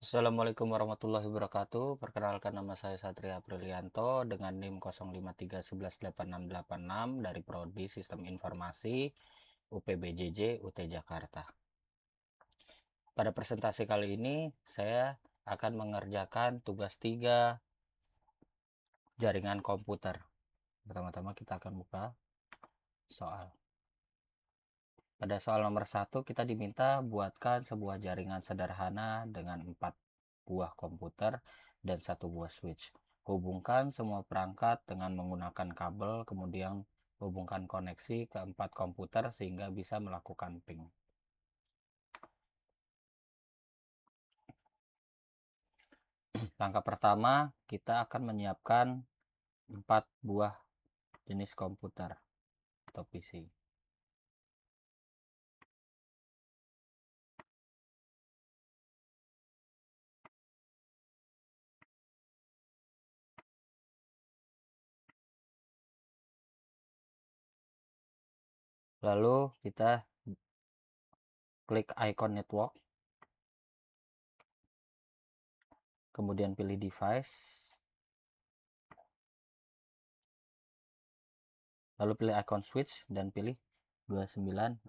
Assalamualaikum warahmatullahi wabarakatuh. Perkenalkan nama saya Satria Aprilianto dengan NIM 0531118686 dari Prodi Sistem Informasi UPBJJ UT Jakarta. Pada presentasi kali ini saya akan mengerjakan tugas 3 jaringan komputer. Pertama-tama kita akan buka soal. Pada soal nomor 1 kita diminta buatkan sebuah jaringan sederhana dengan 4 buah komputer dan 1 buah switch. Hubungkan semua perangkat dengan menggunakan kabel, kemudian hubungkan koneksi ke 4 komputer sehingga bisa melakukan ping. Langkah pertama, kita akan menyiapkan 4 buah jenis komputer atau PC. Lalu kita klik icon network, kemudian pilih device, lalu pilih icon switch dan pilih 2960.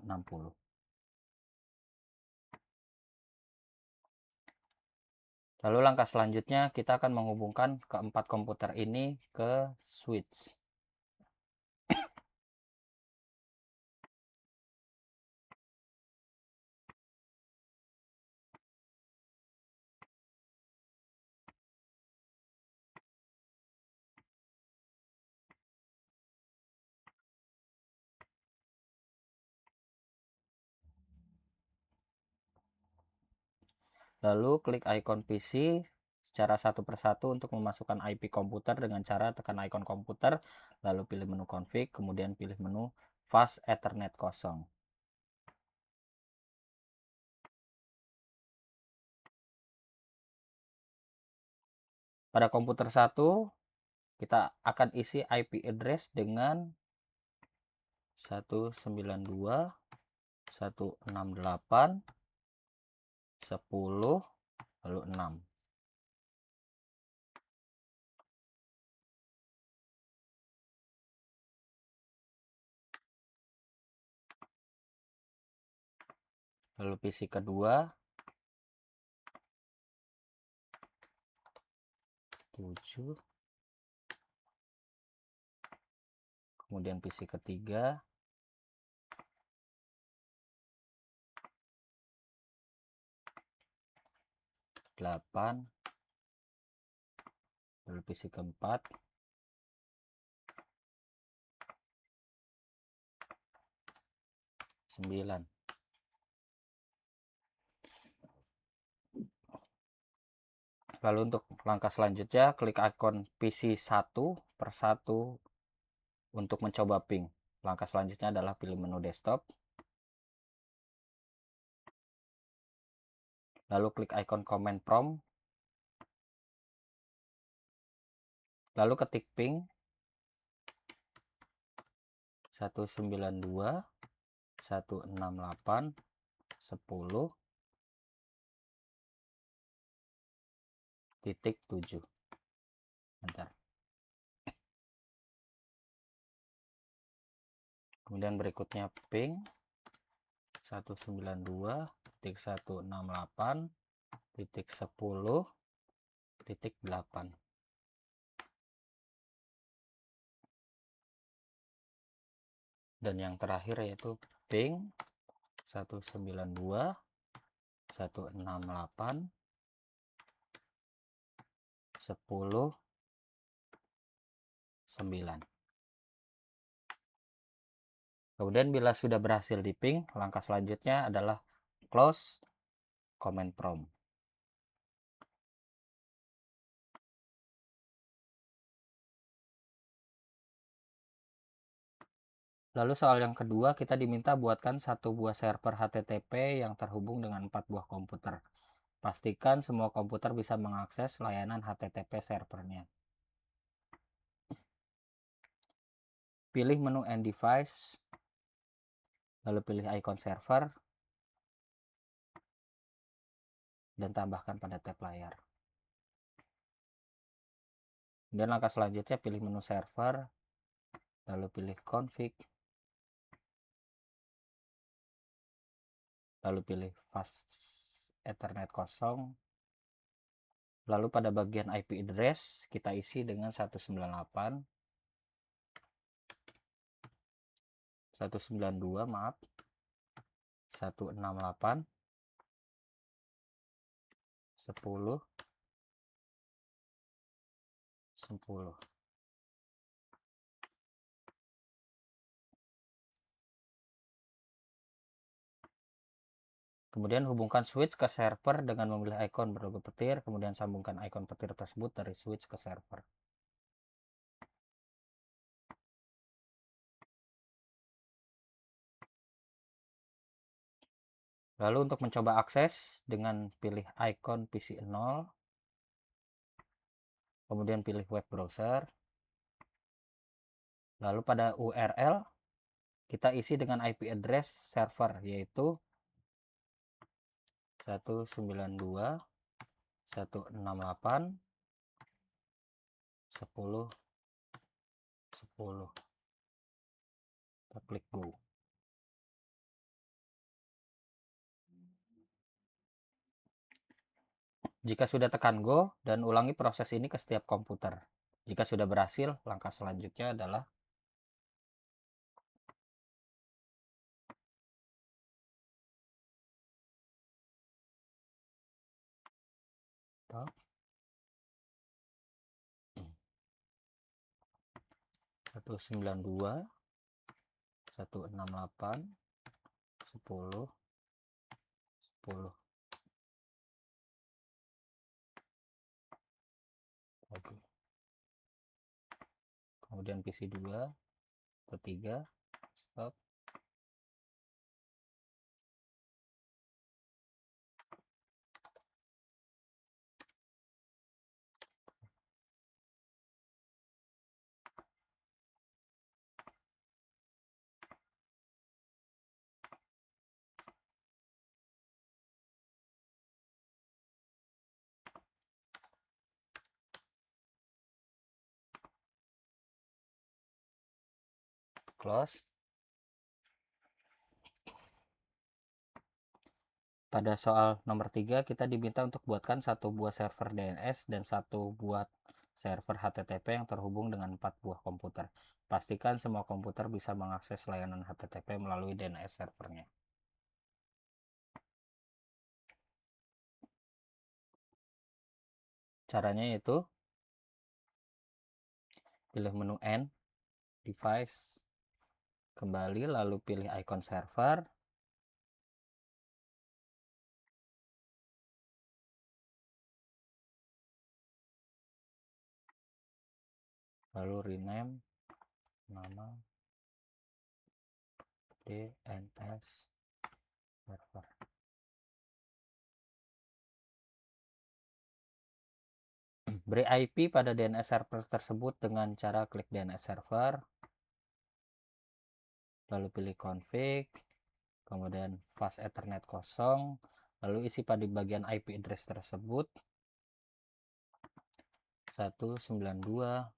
Lalu langkah selanjutnya kita akan menghubungkan keempat komputer ini ke switch. Lalu klik icon PC secara satu persatu untuk memasukkan IP komputer dengan cara tekan icon komputer, lalu pilih menu config, kemudian pilih menu fast ethernet kosong. Pada komputer 1, kita akan isi IP address dengan 192.168.10 lalu 6. Lalu PC kedua 7, kemudian PC ketiga 8, lalu PC keempat 9. Lalu untuk langkah selanjutnya klik icon PC 1 per 1 untuk mencoba ping. Langkah selanjutnya adalah pilih menu desktop, lalu klik icon command prompt, lalu ketik ping 192.168.10.7. Bentar. Kemudian berikutnya ping 192.168.10.8. Dan yang terakhir yaitu ping 192.168.10.9. Kemudian bila sudah berhasil di ping, langkah selanjutnya adalah close command prompt. Lalu soal yang kedua, kita diminta buatkan satu buah server HTTP yang terhubung dengan 4 buah komputer. Pastikan semua komputer bisa mengakses layanan HTTP servernya. Pilih menu End Device, lalu pilih icon server, dan tambahkan pada tab layar. Kemudian langkah selanjutnya pilih menu server, lalu pilih config, lalu pilih fast Ethernet 0, lalu pada bagian IP address kita isi dengan 192 maaf 168 10 10. Kemudian hubungkan switch ke server dengan memilih ikon berlogo petir, kemudian sambungkan ikon petir tersebut dari switch ke server. Lalu untuk mencoba akses dengan pilih ikon PC 0, kemudian pilih web browser, lalu pada URL kita isi dengan IP address server yaitu 192.168.10.10. Kita klik go. Jika sudah tekan go dan ulangi proses ini ke setiap komputer. Jika sudah berhasil, langkah selanjutnya adalah top 192.168.10.10. Oke. Kemudian PC 2 atau 3 stop. Close. Pada soal nomor 3 kita diminta untuk buatkan satu buah server DNS dan satu buah server HTTP yang terhubung dengan 4 buah komputer. Pastikan semua komputer bisa mengakses layanan HTTP melalui DNS servernya. Caranya yaitu pilih menu N, device, kembali lalu pilih icon server, lalu rename nama DNS server. Beri IP pada DNS server tersebut dengan cara klik DNS server, lalu pilih config, kemudian fast Ethernet 0, lalu isi pada bagian IP address tersebut 192.168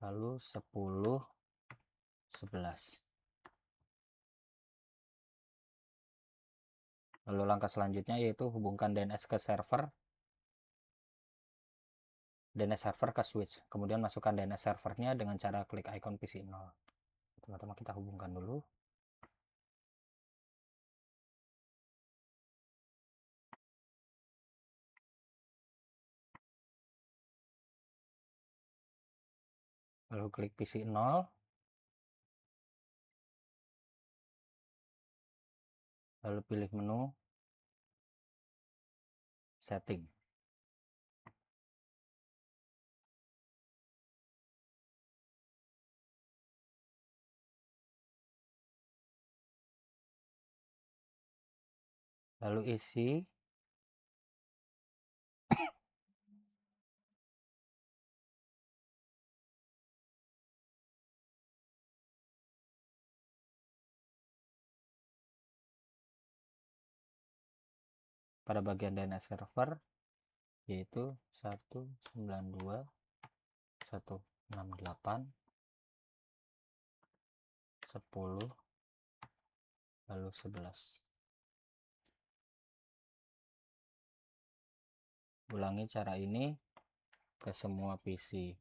lalu 10.11. Lalu langkah selanjutnya yaitu hubungkan DNS ke server, DNS server ke switch, kemudian masukkan DNS servernya dengan cara klik icon PC 0. Pertama-tama kita hubungkan dulu. Lalu klik PC 0, lalu pilih menu setting. Lalu isi pada bagian DNS server, yaitu 192.168.10 lalu 11. Ulangi cara ini ke semua PC.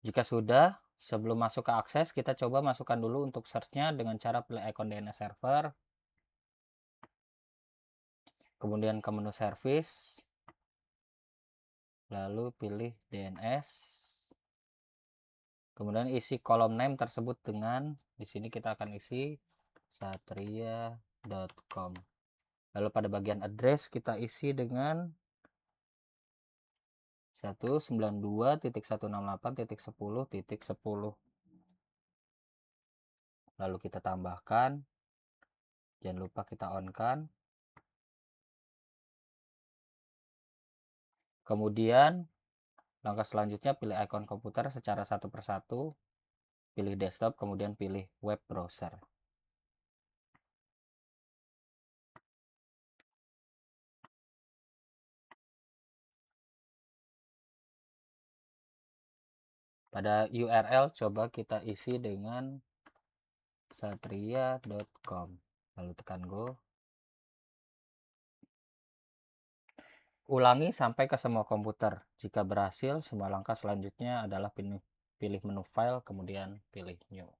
Jika sudah, sebelum masuk ke akses, kita coba masukkan dulu untuk search-nya dengan cara pilih icon DNS server, kemudian ke menu service, lalu pilih DNS, kemudian isi kolom name tersebut dengan, di sini kita akan isi satria.com. Lalu pada bagian address kita isi dengan 192.168.10.10. Lalu kita tambahkan, jangan lupa kita on kan. Kemudian langkah selanjutnya pilih icon komputer secara satu persatu, pilih desktop, kemudian pilih web browser. Pada URL coba kita isi dengan satria.com, lalu tekan go. Ulangi sampai ke semua komputer. Jika berhasil, semua langkah selanjutnya adalah pilih menu file, kemudian pilih new.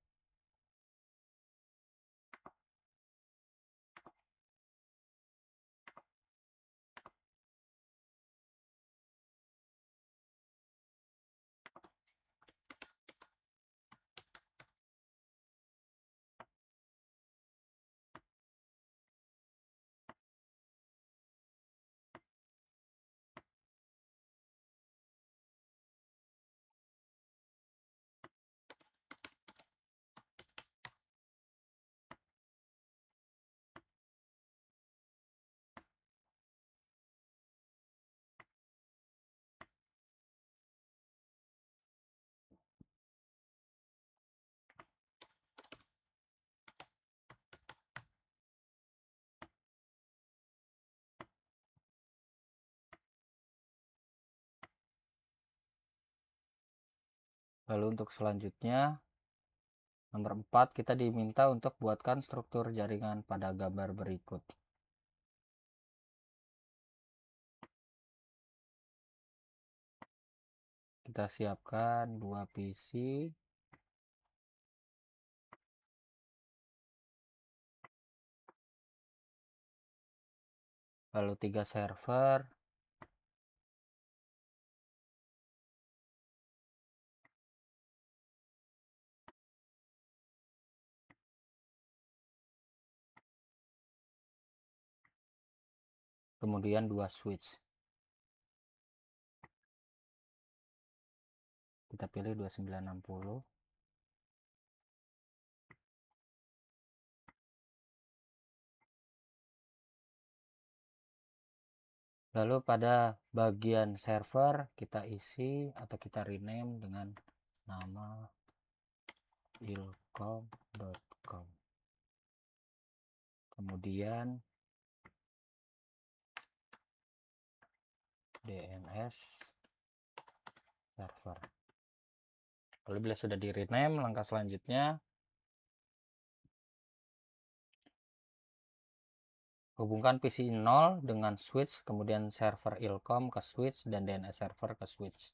Lalu untuk selanjutnya, nomor 4, kita diminta untuk buatkan struktur jaringan pada gambar berikut. Kita siapkan 2 PC, lalu 3 server, kemudian 2 switch. Kita pilih 2960. Lalu pada bagian server kita isi atau kita rename dengan nama ilkom.com. Kemudian DNS server. Lalu bila sudah di rename, langkah selanjutnya hubungkan PC 0 dengan switch, kemudian server ilkom ke switch dan DNS server ke switch.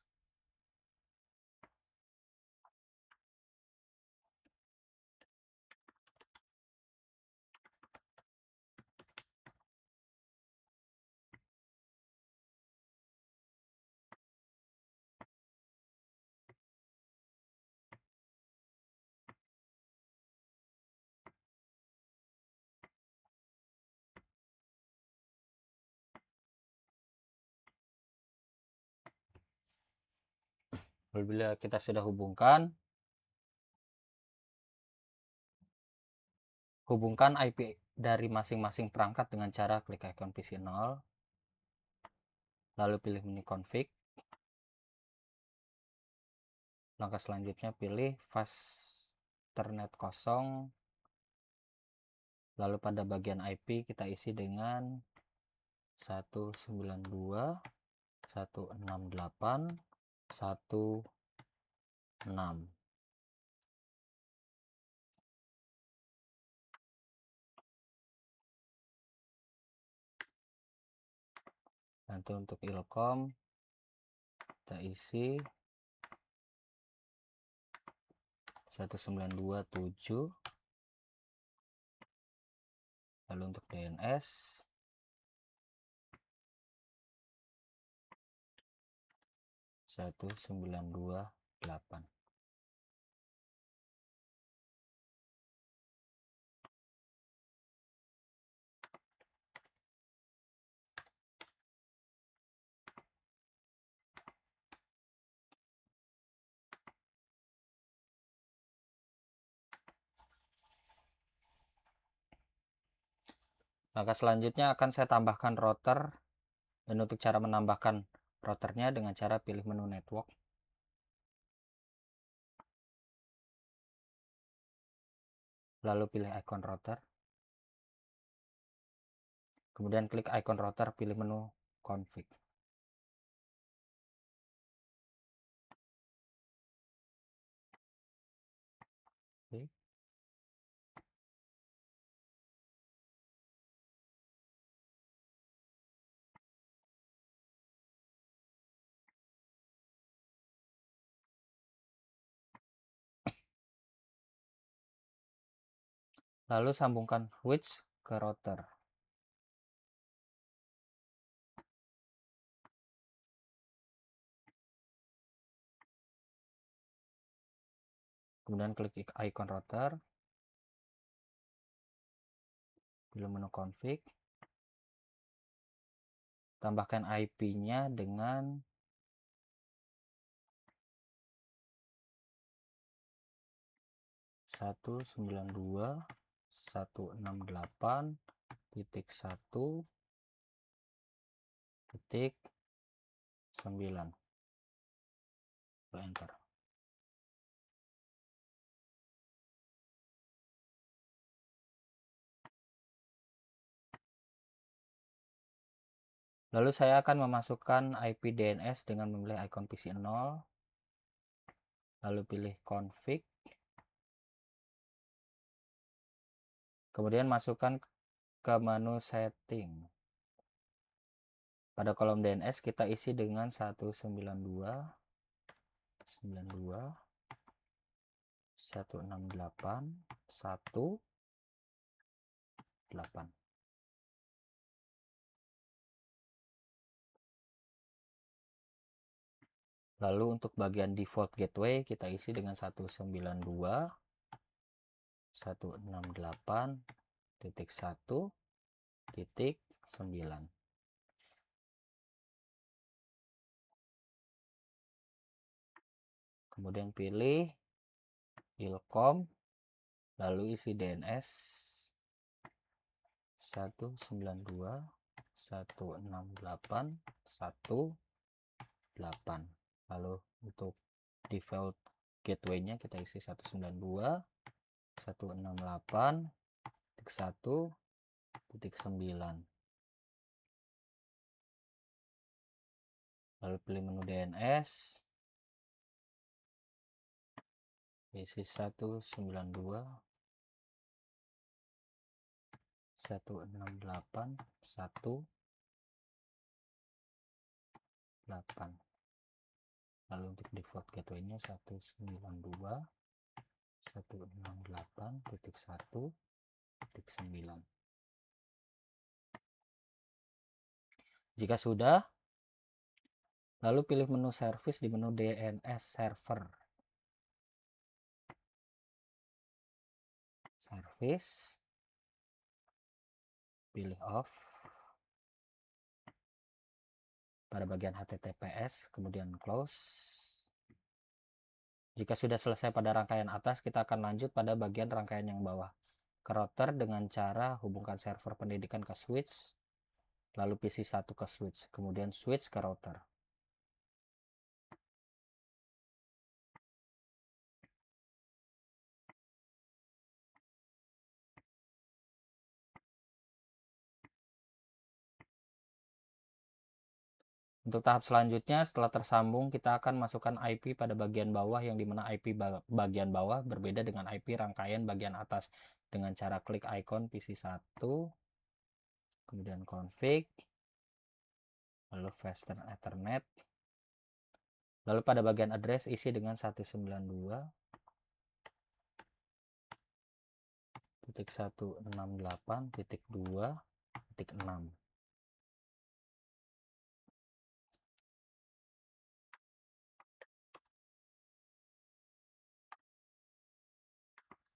Apabila kita sudah hubungkan IP dari masing-masing perangkat dengan cara klik icon PC 0, lalu pilih menu config. Langkah selanjutnya pilih fast Ethernet kosong, lalu pada bagian IP kita isi dengan 192.168.1.6. Nanti untuk ilkom kita isi 1927. Lalu untuk DNS 1928. Maka selanjutnya akan saya tambahkan router, dan untuk cara menambahkan routernya dengan cara pilih menu network, lalu pilih icon router, kemudian klik icon router, pilih menu config. Oke. Lalu sambungkan switch ke router. Kemudian klik icon router, pilih menu config, tambahkan IP-nya dengan 192.168.1.9. Enter. Lalu saya akan memasukkan IP DNS dengan memilih icon PC 0, lalu pilih config, kemudian masukkan ke menu setting. Pada kolom DNS kita isi dengan 192.168.1.8. Lalu untuk bagian default gateway kita isi dengan 192.168.1.9. Kemudian pilih ilkom, lalu isi DNS 192.168.1.8. Lalu untuk default gateway-nya kita isi 192.168.1.9. Lalu pilih menu DNS, isi 192.168.1.8. Lalu untuk default gateway-nya 192.168.1.9. Jika sudah, lalu pilih menu service di menu DNS server. Service, pilih off. Pada bagian HTTPS, kemudian close. Jika sudah selesai pada rangkaian atas, kita akan lanjut pada bagian rangkaian yang bawah. Ke router dengan cara hubungkan server pendidikan ke switch, lalu PC1 ke switch, kemudian switch ke router. Untuk tahap selanjutnya, setelah tersambung, kita akan masukkan IP pada bagian bawah, yang dimana IP bagian bawah berbeda dengan IP rangkaian bagian atas, dengan cara klik icon PC1, kemudian config, lalu Western Ethernet, lalu pada bagian address isi dengan 192.168.2.6.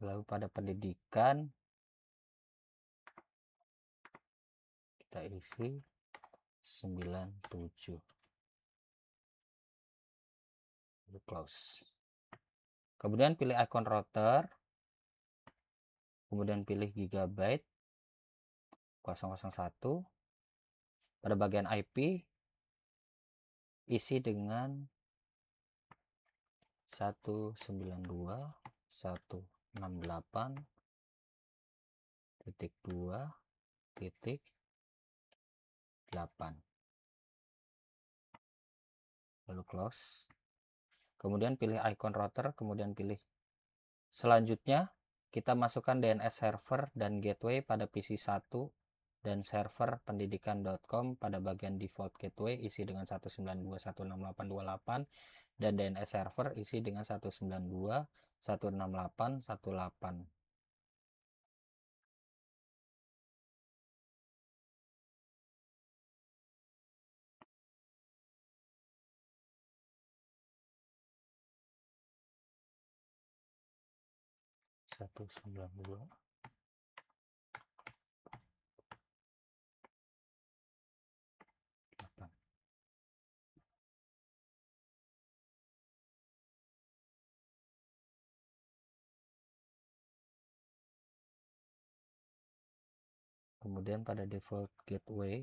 Lalu pada pendidikan kita isi 97. Lalu close. Kemudian pilih icon router, kemudian pilih gigabyte 001. Pada bagian IP isi dengan 192.168.2.8. Lalu close. Kemudian pilih icon router, kemudian pilih selanjutnya kita masukkan DNS server dan gateway pada PC1 dan server pendidikan.com pada bagian default gateway isi dengan 192.168.2.8 dan DNS server isi dengan 192.168.1.8. Kemudian pada default gateway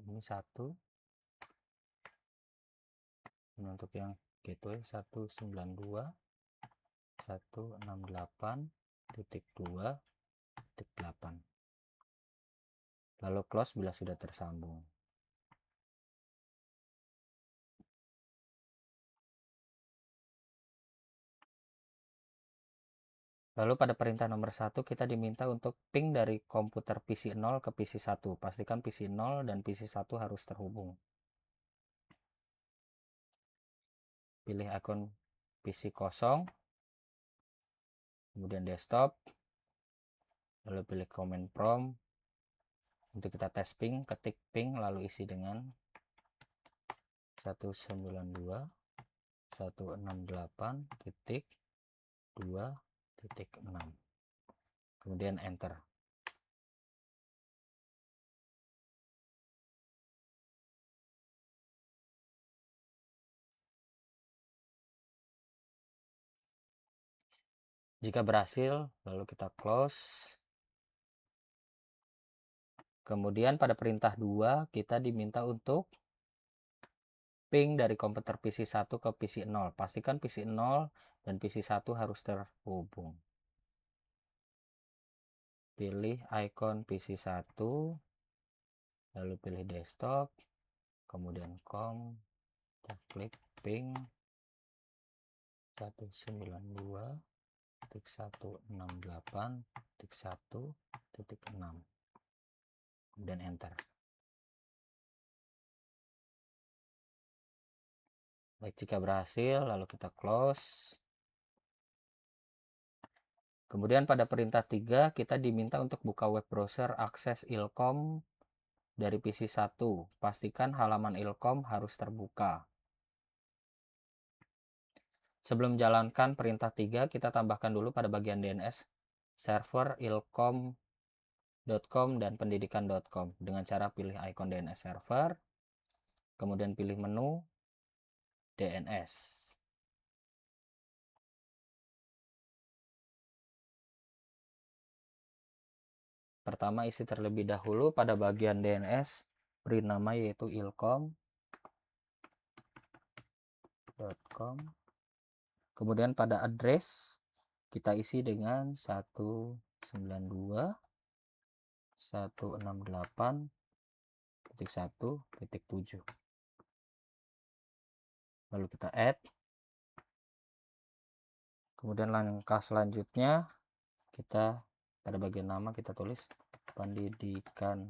ini 1. Ini untuk yang gateway 192.168.2.8. Lalu close bila sudah tersambung. Lalu pada perintah nomor 1 kita diminta untuk ping dari komputer PC0 ke PC1. Pastikan PC0 dan PC1 harus terhubung. Pilih icon PC kosong, kemudian desktop, lalu pilih command prompt. Untuk kita tes ping, ketik ping lalu isi dengan 192.168.2.6. Kemudian enter. Jika berhasil, lalu kita close. Kemudian pada perintah 2 kita diminta untuk ping dari komputer PC1 ke PC0. Pastikan PC0 dan PC1 harus terhubung. Pilih icon PC1, lalu pilih desktop, kemudian klik ping 192.168.1.6, kemudian enter. Baik, jika berhasil lalu kita close. Kemudian pada perintah 3 kita diminta untuk buka web browser akses ilkom dari PC1. Pastikan halaman ilkom harus terbuka. Sebelum jalankan perintah 3, kita tambahkan dulu pada bagian DNS server ilkom.com dan pendidikan.com dengan cara pilih icon DNS server, kemudian pilih menu DNS. Pertama, isi terlebih dahulu pada bagian DNS, beri nama yaitu ilkom.com. Kemudian pada address kita isi dengan 192.168.1.7. Lalu kita add. Kemudian langkah selanjutnya kita pada bagian nama kita tulis pendidikan.com.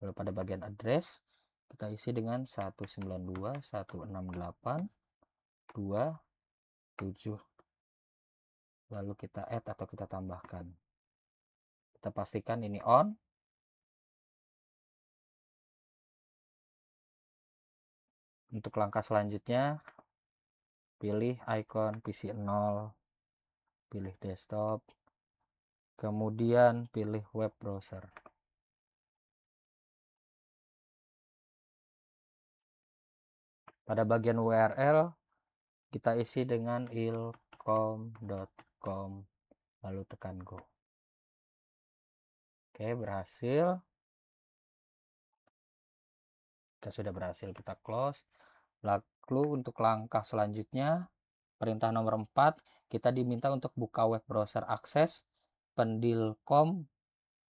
Lalu pada bagian address kita isi dengan 192.168.2.7. Lalu kita add atau kita tambahkan. Kita pastikan ini on. Untuk langkah selanjutnya pilih icon PC 0, pilih desktop, kemudian pilih web browser. Pada bagian URL kita isi dengan ilkom.com, lalu tekan go. Oke, berhasil. Kita sudah berhasil, kita close. Lalu untuk langkah selanjutnya, perintah nomor 4, kita diminta untuk buka web browser akses pendilkom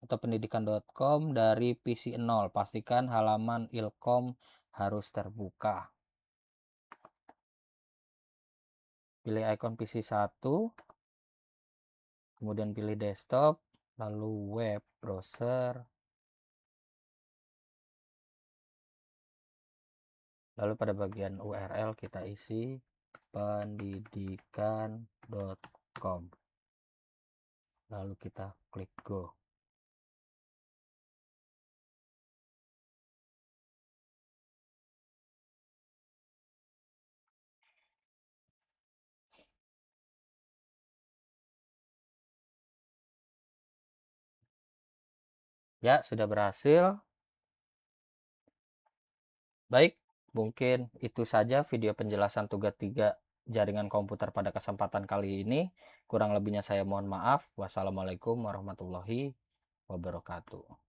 atau pendidikan.com dari PC 0. Pastikan halaman ilkom harus terbuka. Pilih icon PC 1, kemudian pilih desktop, lalu web browser, lalu pada bagian URL kita isi pendidikan.com, lalu kita klik go. Ya, sudah berhasil. Baik, mungkin itu saja video penjelasan tugas 3 jaringan komputer pada kesempatan kali ini. Kurang lebihnya saya mohon maaf. Wassalamualaikum warahmatullahi wabarakatuh.